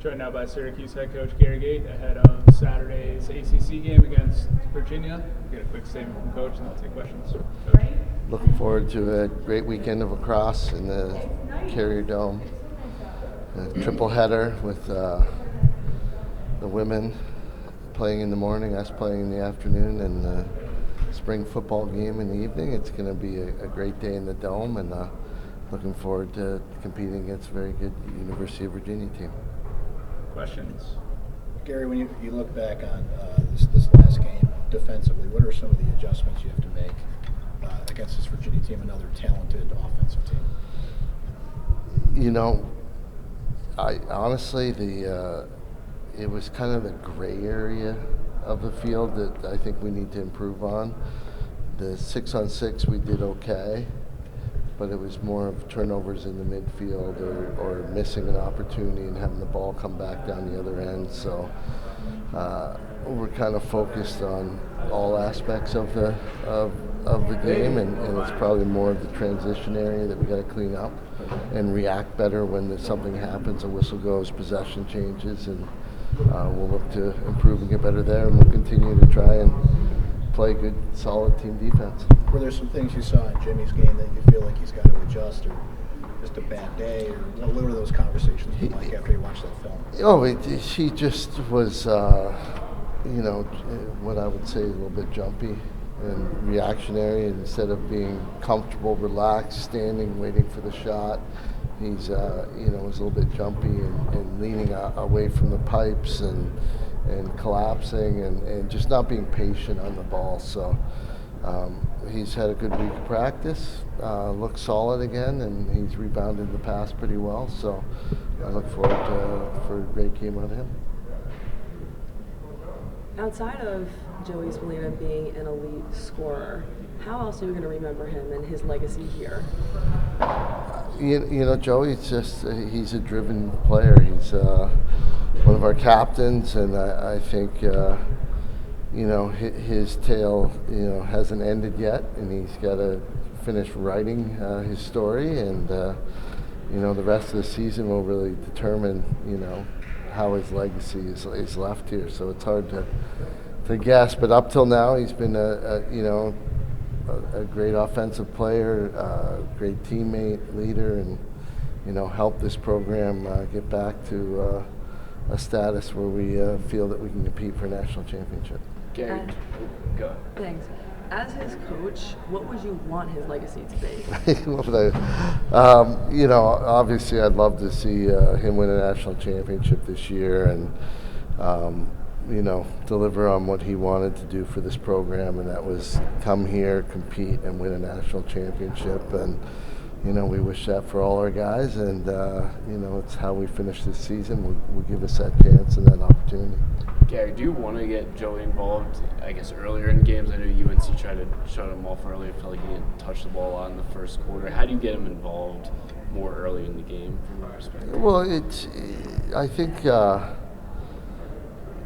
Joined now by Syracuse head coach Gary Gait ahead of Saturday's ACC game against Virginia. Get a quick statement from coach and then we'll take questions. Coach. Looking forward to a great weekend of lacrosse in the Carrier Dome. A triple header with the women playing in the morning, us playing in the afternoon, and the spring football game in the evening. It's going to be a great day in the Dome, and looking forward to competing against a very good University of Virginia team. Questions? Gary, when you look back on this last game defensively, what are some of the adjustments you have to make against this Virginia team, another talented offensive team? You know, I honestly, it was kind of the gray area of the field that I think we need to improve on. The 6-on-6 we did okay, but it was more of turnovers in the midfield or missing an opportunity and having the ball come back down the other end. So we're kind of focused on all aspects of the game, and it's probably more of the transition area that we got to clean up and react better when something happens, a whistle goes, possession changes, and we'll look to improve and get better there, and we'll continue to try and play good, solid team defense. Were there some things you saw in Jimmy's game that you feel like he's got to adjust, or just a bad day, or what were those conversations like after you watched that film? Oh, he just was, what I would say, a little bit jumpy and reactionary. Instead of being comfortable, relaxed, standing, waiting for the shot, he's, was a little bit jumpy and leaning away from the pipes and collapsing and just not being patient on the ball. So he's had a good week of practice, looks solid again, and he's rebounded the pass pretty well. So I look forward for a great game on him. Outside of Joey Spallina being an elite scorer, how else are we going to remember him and his legacy here? Joey's he's a driven player. He's one of our captains, and I think, his tale, hasn't ended yet, and he's got to finish writing his story, and, the rest of the season will really determine, how his legacy is left here. So it's hard to guess, but up till now, he's been a great offensive player, great teammate, leader, and helped this program get back to a status where we feel that we can compete for a national championship. Gary, go. Thanks. As his coach, what would you want his legacy to be? Obviously I'd love to see him win a national championship this year and, deliver on what he wanted to do for this program, and that was come here, compete, and win a national championship. And, we wish that for all our guys, and, it's how we finish this season will give us that chance and that opportunity. Gary, do you want to get Joey involved, I guess, earlier in games? I know UNC tried to shut him off early. I felt like he didn't touch the ball a lot in the first quarter. How do you get him involved more early in the game from your perspective? Well, I think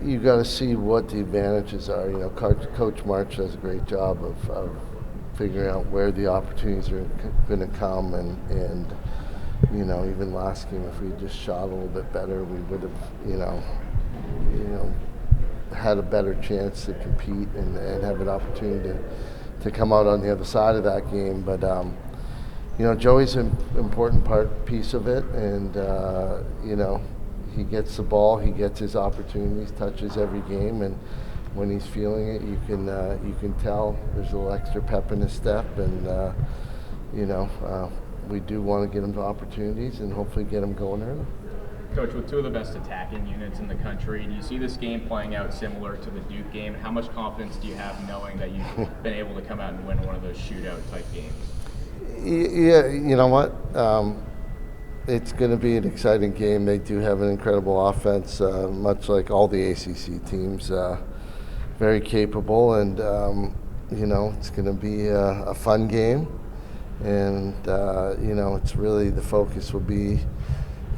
you got to see what the advantages are. Coach March does a great job of figuring out where the opportunities are going to come, and even last game, if we just shot a little bit better, we would have, had a better chance to compete and have an opportunity to come out on the other side of that game. But Joey's an important piece of it, and he gets the ball, he gets his opportunities, touches every game, and when he's feeling it, you can tell there's a little extra pep in his step, and we do want to get him to opportunities and hopefully get him going early. Coach, with two of the best attacking units in the country, do you see this game playing out similar to the Duke game? How much confidence do you have knowing that you've been able to come out and win one of those shootout type games? Yeah, you know what? It's going to be an exciting game. They do have an incredible offense, much like all the ACC teams. Very capable, and it's going to be a fun game. And it's really the focus will be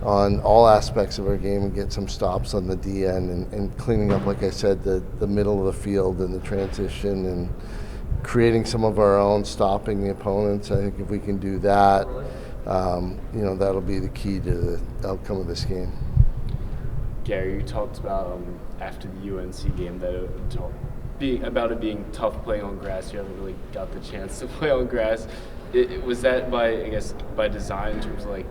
on all aspects of our game and get some stops on the D end and cleaning up, like I said, the middle of the field and the transition and creating some of our own, stopping the opponents. I think if we can do that, that'll be the key to the outcome of this game. Gary, you talked about after the UNC game that it being tough playing on grass. You haven't really got the chance to play on grass. Was that by design in terms of like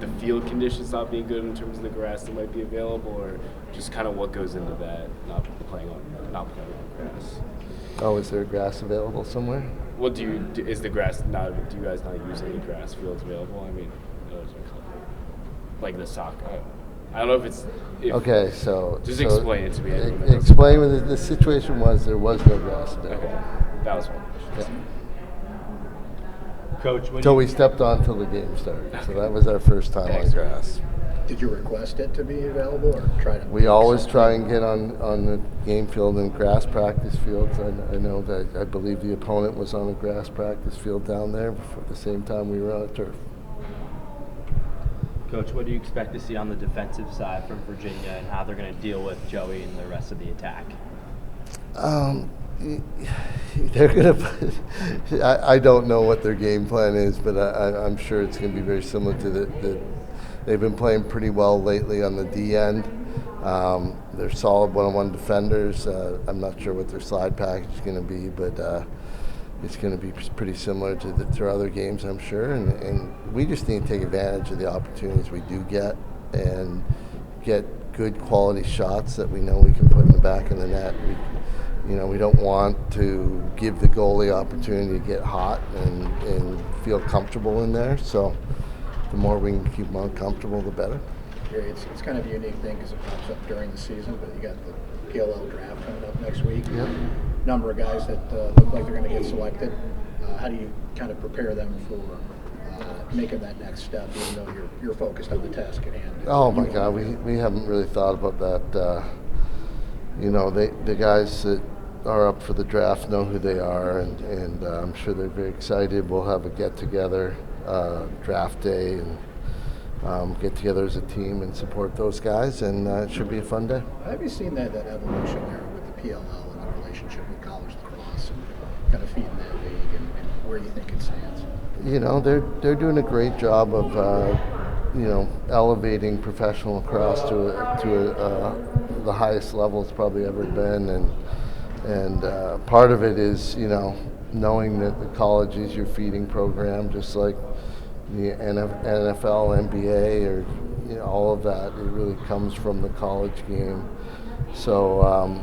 the field conditions not being good in terms of the grass that might be available, or just kind of what goes into that not playing on grass? Oh, is there grass available somewhere? What is the grass not? Do you guys not use any grass fields available? I mean, those are a couple. Like the soccer. I don't know if it's. Okay, so Just so explain it to me. Explain what the situation was. There was no grass there. Okay, that was one. Yeah. Coach, Until we stepped on till the game started. So that was our first time on grass. Did you request it to be available or try to? We always try and get on the game field and grass practice fields. I know that I believe the opponent was on a grass practice field down there at the same time we were on a turf. Coach, what do you expect to see on the defensive side from Virginia and how they're going to deal with Joey and the rest of the attack? They're gonna. I don't know what their game plan is, but I'm sure it's going to be very similar to the. They've been playing pretty well lately on the D end. They're solid one-on-one defenders. I'm not sure what their slide package is going to be, but it's going to be pretty similar to their other games, I'm sure. And we just need to take advantage of the opportunities we do get and get good quality shots that we know we can put in the back of the net. We don't want to give the goalie opportunity to get hot and feel comfortable in there. So the more we can keep them uncomfortable, the better. It's kind of a unique thing because it pops up during the season, but you got the PLL draft coming up next week. Yep. Number of guys that look like they're going to get selected. How do you kind of prepare them for making that next step, even though you're focused on the task at hand? Oh my God, we haven't really thought about that. The guys that are up for the draft know who they are, and I'm sure they're very excited. We'll have a get-together draft day and get together as a team and support those guys, and it should be a fun day. Have you seen that evolution there with the PLL and the relationship with college lacrosse and kind of feeding that league and where you think it stands? They're doing a great job of elevating professional lacrosse to the highest level it's probably ever been, and part of it is knowing that the college is your feeding program, just like the NFL, NBA, or all of that. It really comes from the college game. So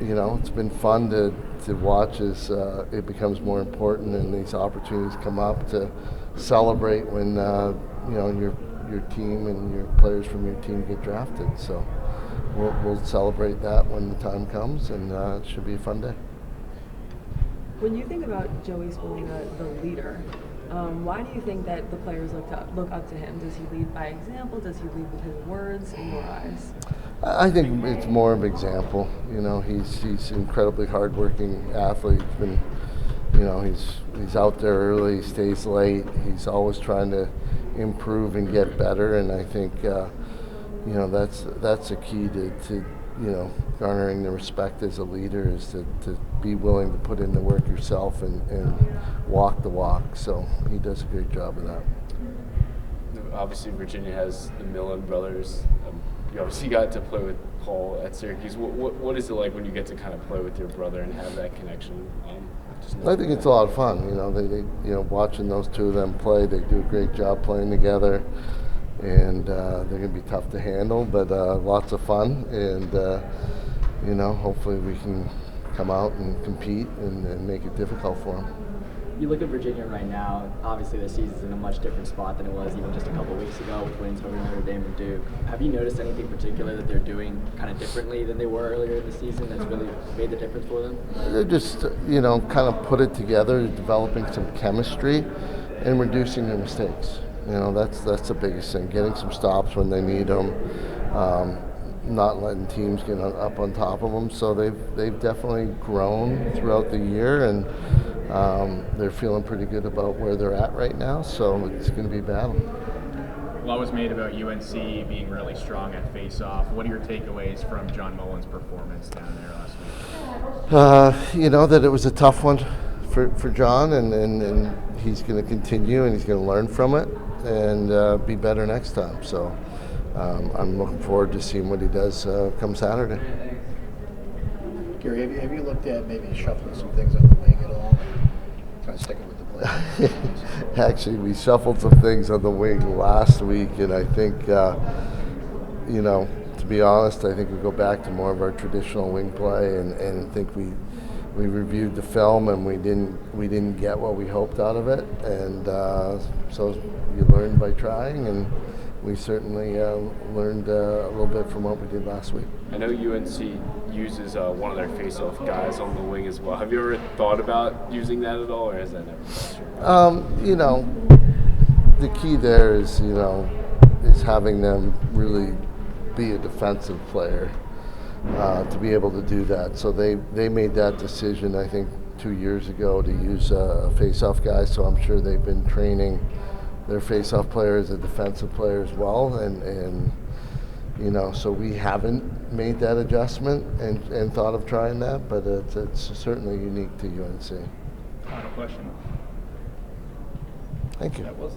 it's been fun to watch as it becomes more important and these opportunities come up to celebrate when your team and your players from your team get drafted. So we'll celebrate that when the time comes, and it should be a fun day. When you think about Joey Spallina, the leader, why do you think that the players look up to him? Does he lead by example? Does he lead with his words in your eyes? I think it's more of an example. He's incredibly hardworking athlete. He's out there early, stays late. He's always trying to improve and get better, and I think that's a key to garnering the respect as a leader, is to be willing to put in the work yourself and walk the walk. So he does a great job of that. Obviously, Virginia has the Millen brothers. You obviously got to play with Paul at Syracuse. What is it like when you get to kind of play with your brother and have that connection? I think it's a lot of fun. They watching those two of them play. They do a great job playing together, and they're going to be tough to handle, but lots of fun. And hopefully we can come out and compete and make it difficult for them. You look at Virginia right now, obviously the season's in a much different spot than it was even just a couple weeks ago with wins over Notre Dame and Duke. Have you noticed anything particular that they're doing kind of differently than they were earlier in the season that's really made the difference for them? They're just, kind of put it together, developing some chemistry and reducing their mistakes. That's the biggest thing, getting some stops when they need them, not letting teams get up on top of them. So they've definitely grown throughout the year, and they're feeling pretty good about where they're at right now, so it's going to be a battle. A lot was made about UNC being really strong at face-off. What are your takeaways from John Mullen's performance down there last week? That it was a tough one for John, and he's going to continue, and he's going to learn from it and be better next time. So I'm looking forward to seeing what he does come Saturday. Gary, have you looked at maybe shuffling some things on the wing at all? Kind of sticking with the play. Actually, we shuffled some things on the wing last week, and I think, to be honest, I think we go back to more of our traditional wing play, and think we reviewed the film and we didn't get what we hoped out of it, and so you learn by trying, and we certainly learned a little bit from what we did last week. I know UNC uses one of their face-off guys on the wing as well. Have you ever thought about using that at all, or has that never crossed your mind? The key there is is having them really be a defensive player to be able to do that. So they made that decision, I think, 2 years ago to use a face-off guy. So I'm sure they've been training their face-off player as a defensive player as well, and so we haven't made that adjustment and thought of trying that, but it's certainly unique to UNC. Final question. Thank you. That was